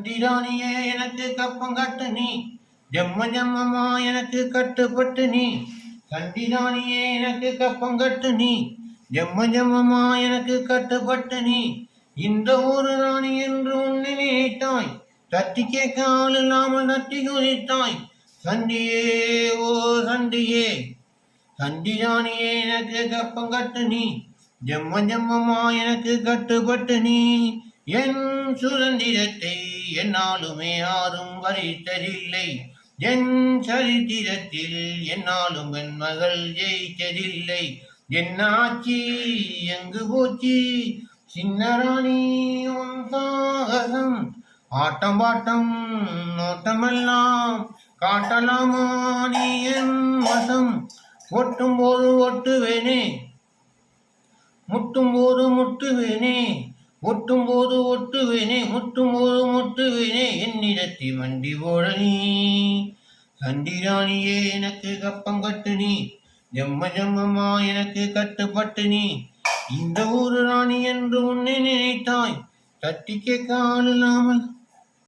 சண்டிராணியே எனக்கு கப்பம் கட்டு நீ, ஜம்ம ஜம்மமா எனக்கு கட்டுப்பட்டு நீ. சண்டிராணியே எனக்கு கப்பம் கட்டு நீ, ஜம்ம ஜம்மமா எனக்கு கட்டுப்பட்டு நீ. இந்த ஊரு ராணி என்று உன்னை நினைத்தாய், தட்டி கேட்க ஆள் இல்லாமல் நட்டி குதித்தாய். சண்டியே ஓ சண்டியே, சண்டிராணியே எனக்கு கப்பம் கட்டு நீ, ஜம்ம ஜம்மமா எனக்கு கட்டுப்பட்டு நீ. என் சுதந்திரத்தை என்னாலுமே யாரும் பறித்ததில்லை, என் சரித்திரத்தில் என்னாலும் என் மகள் ஜெயித்ததில்லை. என் ஆட்சி எங்கு போச்சு சின்னராணி உன் சாகசம், ஆட்டம் பாட்டம் நோட்டமெல்லாம் காட்டலாமா நீ என் வசம். ஒட்டும் போது ஒட்டுவேனே, முட்டும் போது முட்டுவேனே, ஒட்டும் போது ஒட்டுவேனே, முட்டும் போது முட்டுவேனே. என்னிடத்தை மண்டி போட நீ. சண்டிராணியே எனக்கு கப்பம் கட்டு நீ, ஜம்ம ஜம்மமா எனக்கு கட்டுப்பட்டு நீ. இந்த ஊரு ராணி என்று உன்னை நினைத்தாய், தட்டி கேட்க ஆள் இல்லாமல்